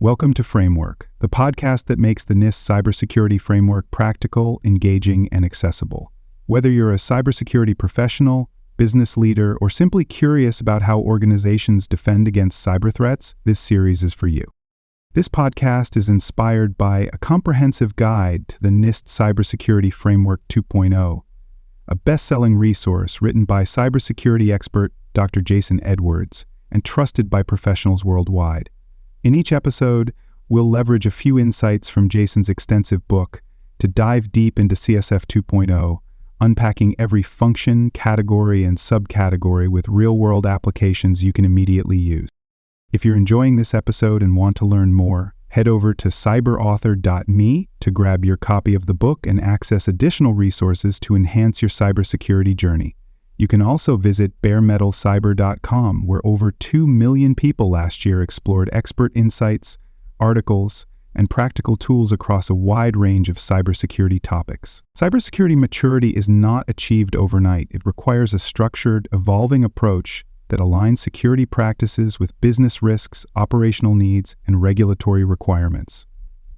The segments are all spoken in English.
Welcome to Framework, the podcast that makes the NIST Cybersecurity Framework practical, engaging, and accessible. Whether you're a cybersecurity professional, business leader, or simply curious about how organizations defend against cyber threats, this series is for you. This podcast is inspired by a comprehensive guide to the NIST Cybersecurity Framework 2.0, a best-selling resource written by cybersecurity expert Dr. Jason Edwards and trusted by professionals worldwide. In each episode, we'll leverage a few insights from Jason's extensive book to dive deep into CSF 2.0, unpacking every function, category, and subcategory with real-world applications you can immediately use. If you're enjoying this episode and want to learn more, head over to cyberauthor.me to grab your copy of the book and access additional resources to enhance your cybersecurity journey. You can also visit baremetalcyber.com, where over 2 million people last year explored expert insights, articles, and practical tools across a wide range of cybersecurity topics. Cybersecurity maturity is not achieved overnight. It requires a structured, evolving approach that aligns security practices with business risks, operational needs, and regulatory requirements.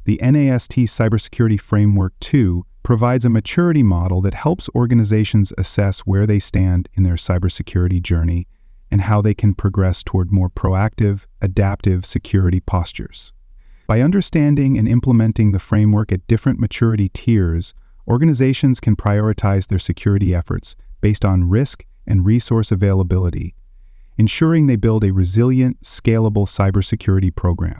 The NIST Cybersecurity Framework 2 provides a maturity model that helps organizations assess where they stand in their cybersecurity journey and how they can progress toward more proactive, adaptive security postures. By understanding and implementing the framework at different maturity tiers, organizations can prioritize their security efforts based on risk and resource availability, ensuring they build a resilient, scalable cybersecurity program.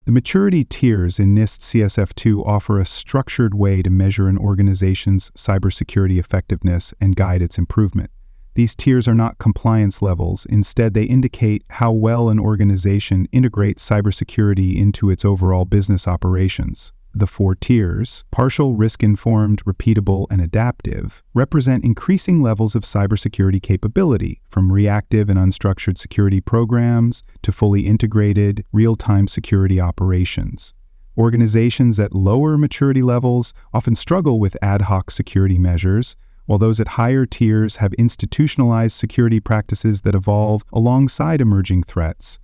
The maturity tiers in NIST CSF2 offer a structured way to measure an organization's cybersecurity effectiveness and guide its improvement. These tiers are not compliance levels. Instead, they indicate how well an organization integrates cybersecurity into its overall business operations. The 4 tiers, partial, risk-informed, repeatable, and adaptive, represent increasing levels of cybersecurity capability, from reactive and unstructured security programs to fully integrated, real-time security operations. Organizations at lower maturity levels often struggle with ad hoc security measures, while those at higher tiers have institutionalized security practices that evolve alongside emerging threats.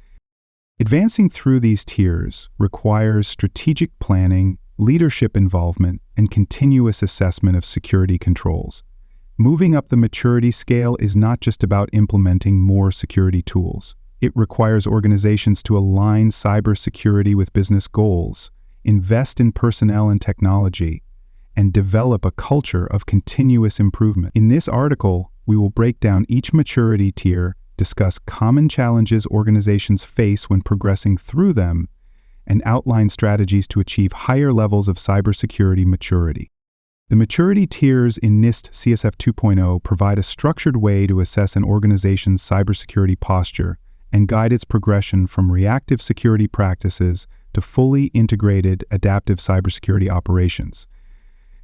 Advancing through these tiers requires strategic planning, leadership involvement, and continuous assessment of security controls. Moving up the maturity scale is not just about implementing more security tools. It requires organizations to align cybersecurity with business goals, invest in personnel and technology, and develop a culture of continuous improvement. In this article, we will break down each maturity tier, discuss common challenges organizations face when progressing through them, and outline strategies to achieve higher levels of cybersecurity maturity. The maturity tiers in NIST CSF 2.0 provide a structured way to assess an organization's cybersecurity posture and guide its progression from reactive security practices to fully integrated, adaptive cybersecurity operations.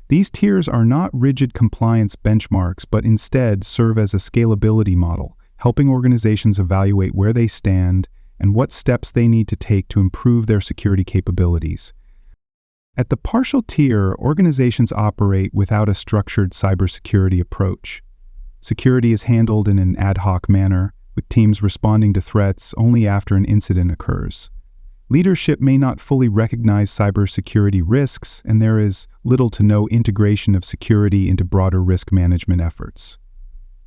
These tiers are not rigid compliance benchmarks, but instead serve as a scalability model, helping organizations evaluate where they stand and what steps they need to take to improve their security capabilities. At the partial tier, organizations operate without a structured cybersecurity approach. Security is handled in an ad hoc manner, with teams responding to threats only after an incident occurs. Leadership may not fully recognize cybersecurity risks, and there is little to no integration of security into broader risk management efforts.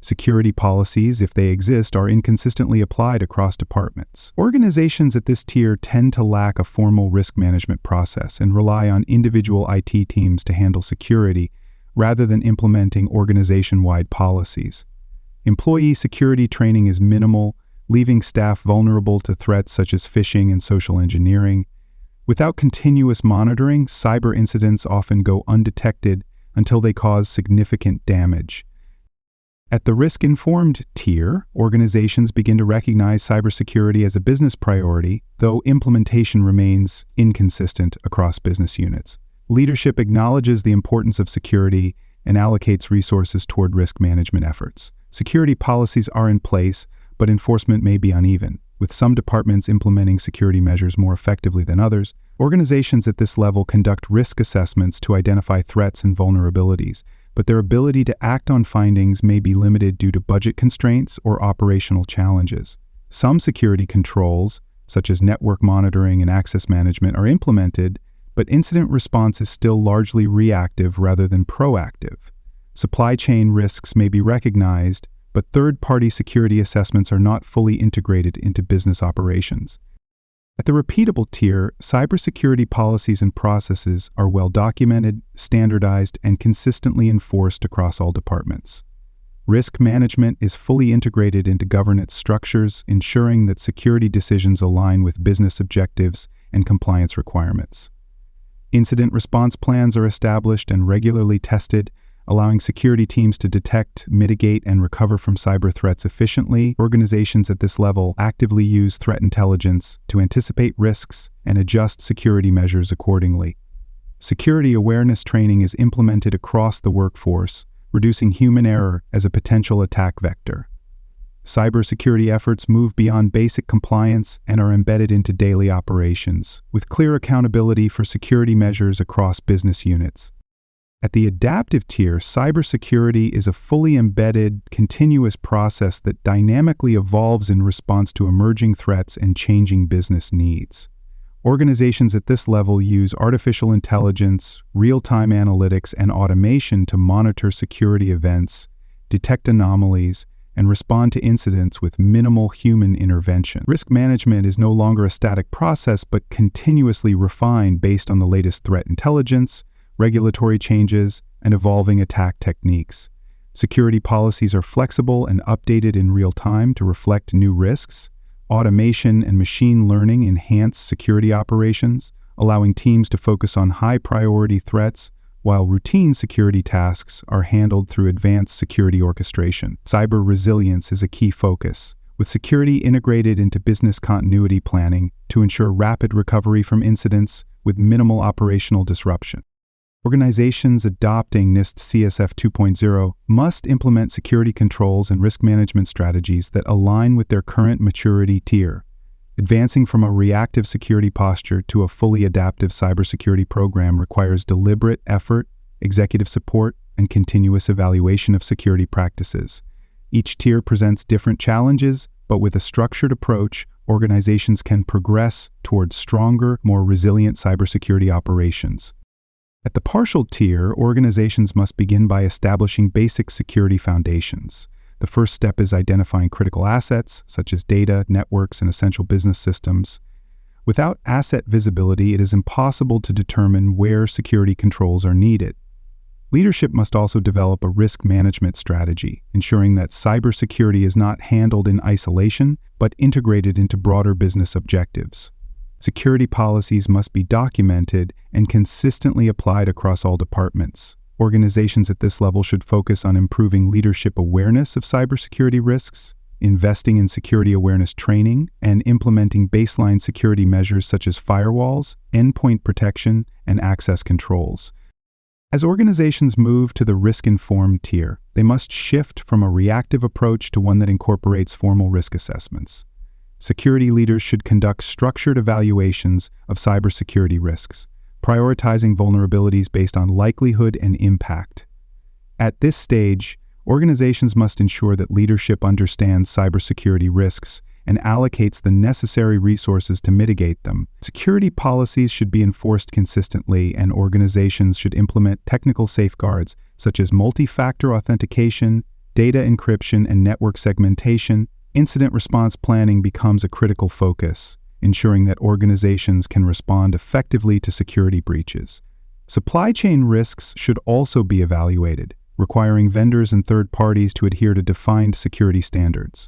Security policies, if they exist, are inconsistently applied across departments. Organizations at this tier tend to lack a formal risk management process and rely on individual IT teams to handle security rather than implementing organization-wide policies. Employee security training is minimal, leaving staff vulnerable to threats such as phishing and social engineering. Without continuous monitoring, cyber incidents often go undetected until they cause significant damage. At the risk-informed tier, organizations begin to recognize cybersecurity as a business priority, though implementation remains inconsistent across business units. Leadership acknowledges the importance of security and allocates resources toward risk management efforts. Security policies are in place, but enforcement may be uneven, with some departments implementing security measures more effectively than others. Organizations at this level conduct risk assessments to identify threats and vulnerabilities, but their ability to act on findings may be limited due to budget constraints or operational challenges. Some security controls, such as network monitoring and access management, are implemented, but incident response is still largely reactive rather than proactive. Supply chain risks may be recognized, but third-party security assessments are not fully integrated into business operations. At the repeatable tier, cybersecurity policies and processes are well documented, standardized, and consistently enforced across all departments. Risk management is fully integrated into governance structures, ensuring that security decisions align with business objectives and compliance requirements. Incident response plans are established and regularly tested, allowing security teams to detect, mitigate, and recover from cyber threats efficiently. Organizations at this level actively use threat intelligence to anticipate risks and adjust security measures accordingly. Security awareness training is implemented across the workforce, reducing human error as a potential attack vector. Cybersecurity efforts move beyond basic compliance and are embedded into daily operations, with clear accountability for security measures across business units. At the adaptive tier, cybersecurity is a fully embedded, continuous process that dynamically evolves in response to emerging threats and changing business needs. Organizations at this level use artificial intelligence, real-time analytics, and automation to monitor security events, detect anomalies, and respond to incidents with minimal human intervention. Risk management is no longer a static process, but continuously refined based on the latest threat intelligence, regulatory changes, and evolving attack techniques. Security policies are flexible and updated in real time to reflect new risks. Automation and machine learning enhance security operations, allowing teams to focus on high-priority threats, while routine security tasks are handled through advanced security orchestration. Cyber resilience is a key focus, with security integrated into business continuity planning to ensure rapid recovery from incidents with minimal operational disruption. Organizations adopting NIST CSF 2.0 must implement security controls and risk management strategies that align with their current maturity tier. Advancing from a reactive security posture to a fully adaptive cybersecurity program requires deliberate effort, executive support, and continuous evaluation of security practices. Each tier presents different challenges, but with a structured approach, organizations can progress towards stronger, more resilient cybersecurity operations. At the partial tier, organizations must begin by establishing basic security foundations. The first step is identifying critical assets, such as data, networks, and essential business systems. Without asset visibility, it is impossible to determine where security controls are needed. Leadership must also develop a risk management strategy, ensuring that cybersecurity is not handled in isolation, but integrated into broader business objectives. Security policies must be documented and consistently applied across all departments. Organizations at this level should focus on improving leadership awareness of cybersecurity risks, investing in security awareness training, and implementing baseline security measures such as firewalls, endpoint protection, and access controls. As organizations move to the risk-informed tier, they must shift from a reactive approach to one that incorporates formal risk assessments. Security leaders should conduct structured evaluations of cybersecurity risks, prioritizing vulnerabilities based on likelihood and impact. At this stage, organizations must ensure that leadership understands cybersecurity risks and allocates the necessary resources to mitigate them. Security policies should be enforced consistently, and organizations should implement technical safeguards such as multi-factor authentication, data encryption, and network segmentation. Incident response planning becomes a critical focus, ensuring that organizations can respond effectively to security breaches. Supply chain risks should also be evaluated, requiring vendors and third parties to adhere to defined security standards.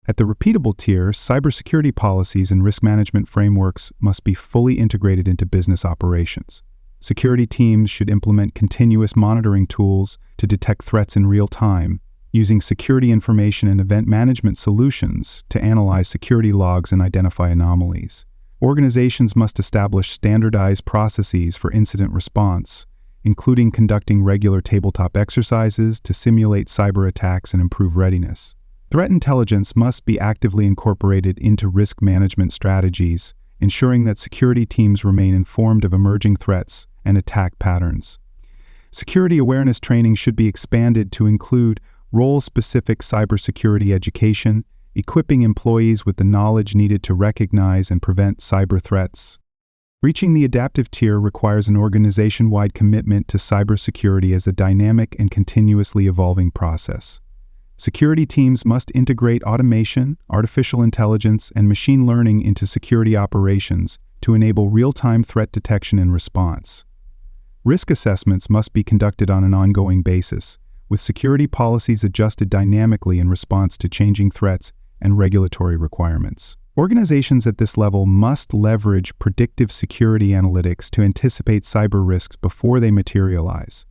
At the repeatable tier, cybersecurity policies and risk management frameworks must be fully integrated into business operations. Security teams should implement continuous monitoring tools to detect threats in real time, using security information and event management solutions to analyze security logs and identify anomalies. Organizations must establish standardized processes for incident response, including conducting regular tabletop exercises to simulate cyber attacks and improve readiness. Threat intelligence must be actively incorporated into risk management strategies, ensuring that security teams remain informed of emerging threats and attack patterns. Security awareness training should be expanded to include role-specific cybersecurity education, equipping employees with the knowledge needed to recognize and prevent cyber threats. Reaching the adaptive tier requires an organization-wide commitment to cybersecurity as a dynamic and continuously evolving process. Security teams must integrate automation, artificial intelligence, and machine learning into security operations to enable real-time threat detection and response. Risk assessments must be conducted on an ongoing basis, with security policies adjusted dynamically in response to changing threats and regulatory requirements. Organizations at this level must leverage predictive security analytics to anticipate cyber risks before they materialize.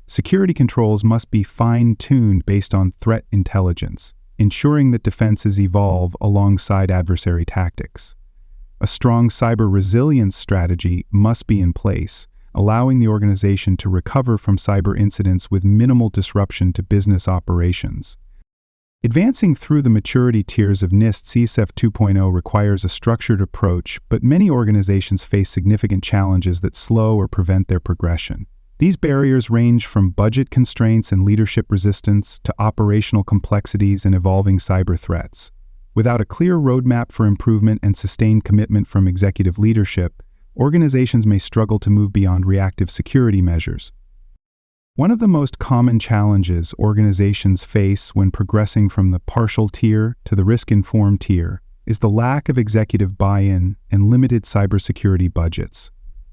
Security controls must be fine-tuned based on threat intelligence, ensuring that defenses evolve alongside adversary tactics. A strong cyber resilience strategy must be in place, allowing the organization to recover from cyber incidents with minimal disruption to business operations. Advancing through the maturity tiers of NIST CSEF 2.0 requires a structured approach, but many organizations face significant challenges that slow or prevent their progression. These barriers range from budget constraints and leadership resistance to operational complexities and evolving cyber threats. Without a clear roadmap for improvement and sustained commitment from executive leadership, organizations may struggle to move beyond reactive security measures. One of the most common challenges organizations face when progressing from the partial tier to the risk-informed tier is the lack of executive buy-in and limited cybersecurity budgets.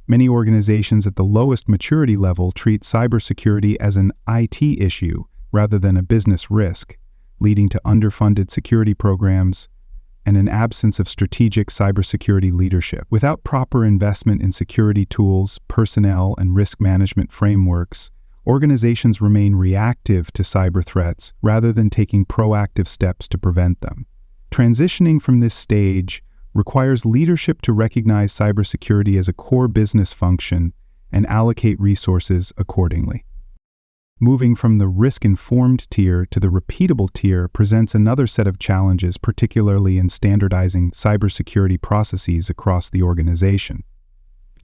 Many organizations at the lowest maturity level treat cybersecurity as an IT issue rather than a business risk, leading to underfunded security programs and an absence of strategic cybersecurity leadership. Without proper investment in security tools, personnel, and risk management frameworks, organizations remain reactive to cyber threats rather than taking proactive steps to prevent them. Transitioning from this stage requires leadership to recognize cybersecurity as a core business function and allocate resources accordingly. Moving from the risk-informed tier to the repeatable tier presents another set of challenges, particularly in standardizing cybersecurity processes across the organization.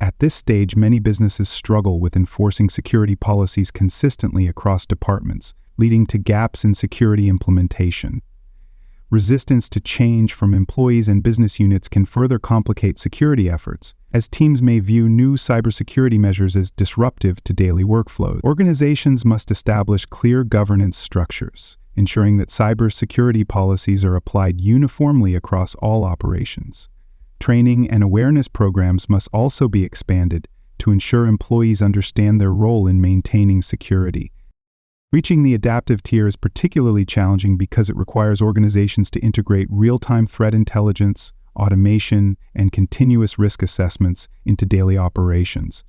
At this stage, many businesses struggle with enforcing security policies consistently across departments, leading to gaps in security implementation. Resistance to change from employees and business units can further complicate security efforts, as teams may view new cybersecurity measures as disruptive to daily workflows. Organizations must establish clear governance structures, ensuring that cybersecurity policies are applied uniformly across all operations. Training and awareness programs must also be expanded to ensure employees understand their role in maintaining security. Reaching the adaptive tier is particularly challenging because it requires organizations to integrate real-time threat intelligence, automation, and continuous risk assessments into daily operations.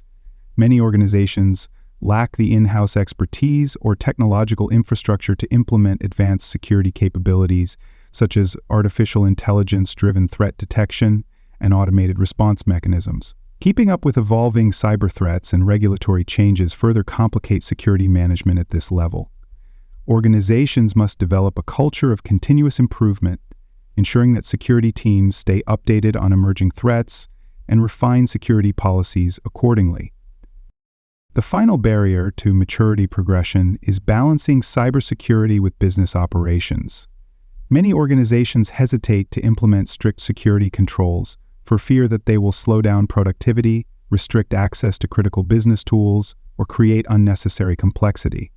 Many organizations lack the in-house expertise or technological infrastructure to implement advanced security capabilities, such as artificial intelligence-driven threat detection and automated response mechanisms. Keeping up with evolving cyber threats and regulatory changes further complicate security management at this level. Organizations must develop a culture of continuous improvement, ensuring that security teams stay updated on emerging threats and refine security policies accordingly. The final barrier to maturity progression is balancing cybersecurity with business operations. Many organizations hesitate to implement strict security controls for fear that they will slow down productivity, restrict access to critical business tools, or create unnecessary complexity.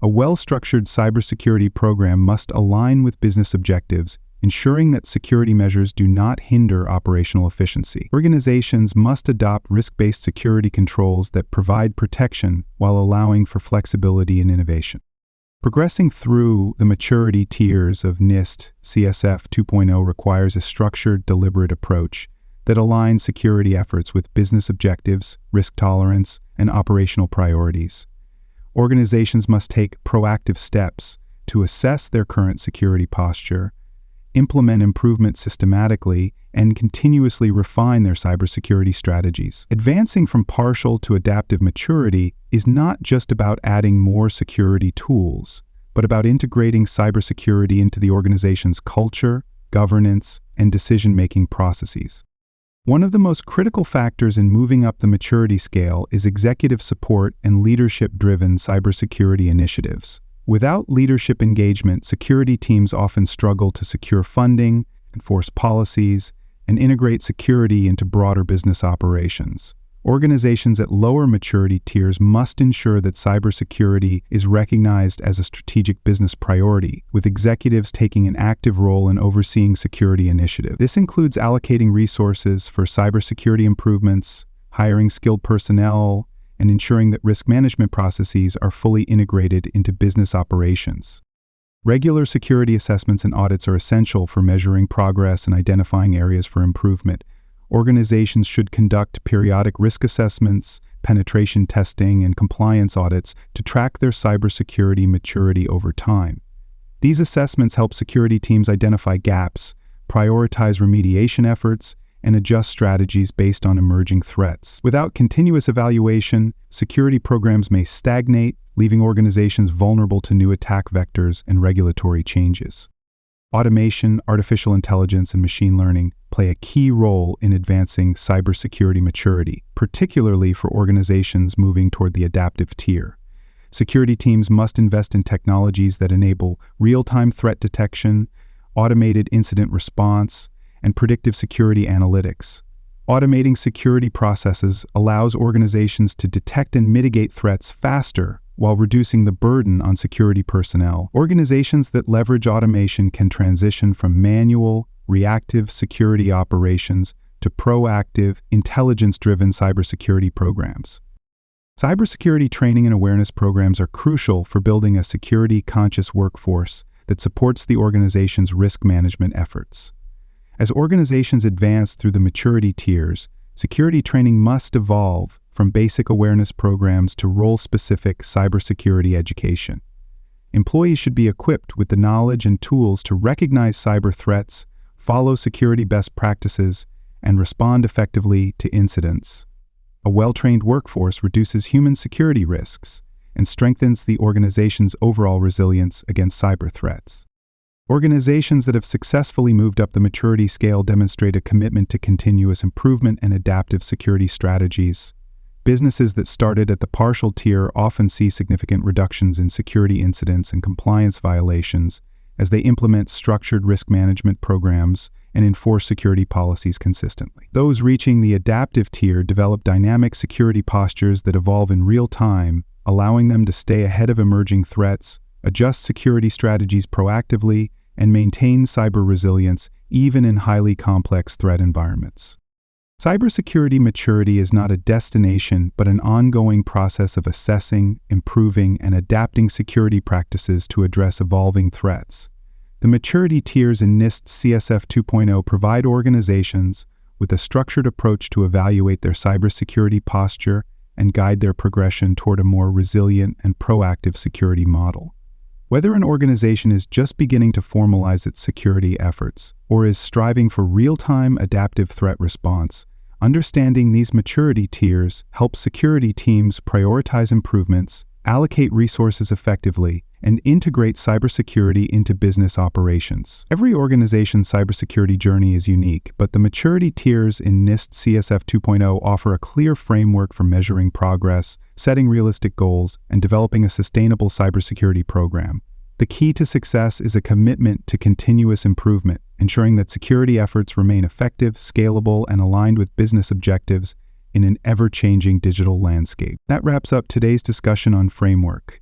A well-structured cybersecurity program must align with business objectives, ensuring that security measures do not hinder operational efficiency. Organizations must adopt risk-based security controls that provide protection while allowing for flexibility and innovation. Progressing through the maturity tiers of NIST CSF 2.0 requires a structured, deliberate approach that aligns security efforts with business objectives, risk tolerance, and operational priorities. Organizations must take proactive steps to assess their current security posture, implement improvements systematically, and continuously refine their cybersecurity strategies. Advancing from partial to adaptive maturity is not just about adding more security tools, but about integrating cybersecurity into the organization's culture, governance, and decision-making processes. One of the most critical factors in moving up the maturity scale is executive support and leadership-driven cybersecurity initiatives. Without leadership engagement, security teams often struggle to secure funding, enforce policies, and integrate security into broader business operations. Organizations at lower maturity tiers must ensure that cybersecurity is recognized as a strategic business priority, with executives taking an active role in overseeing security initiatives. This includes allocating resources for cybersecurity improvements, hiring skilled personnel, and ensuring that risk management processes are fully integrated into business operations. Regular security assessments and audits are essential for measuring progress and identifying areas for improvement. Organizations should conduct periodic risk assessments, penetration testing, and compliance audits to track their cybersecurity maturity over time. These assessments help security teams identify gaps, prioritize remediation efforts, and adjust strategies based on emerging threats. Without continuous evaluation, security programs may stagnate, leaving organizations vulnerable to new attack vectors and regulatory changes. Automation, artificial intelligence, and machine learning play a key role in advancing cybersecurity maturity, particularly for organizations moving toward the adaptive tier. Security teams must invest in technologies that enable real-time threat detection, automated incident response, and predictive security analytics. Automating security processes allows organizations to detect and mitigate threats faster while reducing the burden on security personnel. Organizations that leverage automation can transition from manual, reactive security operations to proactive, intelligence-driven cybersecurity programs. Cybersecurity training and awareness programs are crucial for building a security-conscious workforce that supports the organization's risk management efforts. As organizations advance through the maturity tiers, security training must evolve from basic awareness programs to role-specific cybersecurity education. Employees should be equipped with the knowledge and tools to recognize cyber threats, follow security best practices, and respond effectively to incidents. A well-trained workforce reduces human security risks and strengthens the organization's overall resilience against cyber threats. Organizations that have successfully moved up the maturity scale demonstrate a commitment to continuous improvement and adaptive security strategies. Businesses that started at the partial tier often see significant reductions in security incidents and compliance violations as they implement structured risk management programs and enforce security policies consistently. Those reaching the adaptive tier develop dynamic security postures that evolve in real time, allowing them to stay ahead of emerging threats, adjust security strategies proactively, and maintain cyber resilience even in highly complex threat environments. Cybersecurity maturity is not a destination but an ongoing process of assessing, improving, and adapting security practices to address evolving threats. The maturity tiers in NIST CSF 2.0 provide organizations with a structured approach to evaluate their cybersecurity posture and guide their progression toward a more resilient and proactive security model. Whether an organization is just beginning to formalize its security efforts or is striving for real-time adaptive threat response, understanding these maturity tiers helps security teams prioritize improvements, allocate resources effectively, and integrate cybersecurity into business operations. Every organization's cybersecurity journey is unique, but the maturity tiers in NIST CSF 2.0 offer a clear framework for measuring progress, setting realistic goals, and developing a sustainable cybersecurity program. The key to success is a commitment to continuous improvement, ensuring that security efforts remain effective, scalable, and aligned with business objectives in an ever-changing digital landscape. That wraps up today's discussion on framework.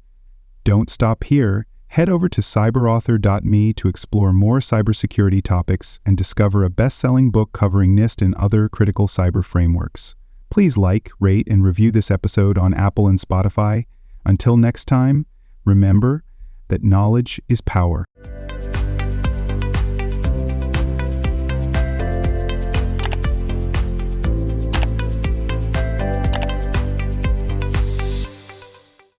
Don't stop here. Head over to cyberauthor.me to explore more cybersecurity topics and discover a best-selling book covering NIST and other critical cyber frameworks. Please like, rate, and review this episode on Apple and Spotify. Until next time, remember that knowledge is power.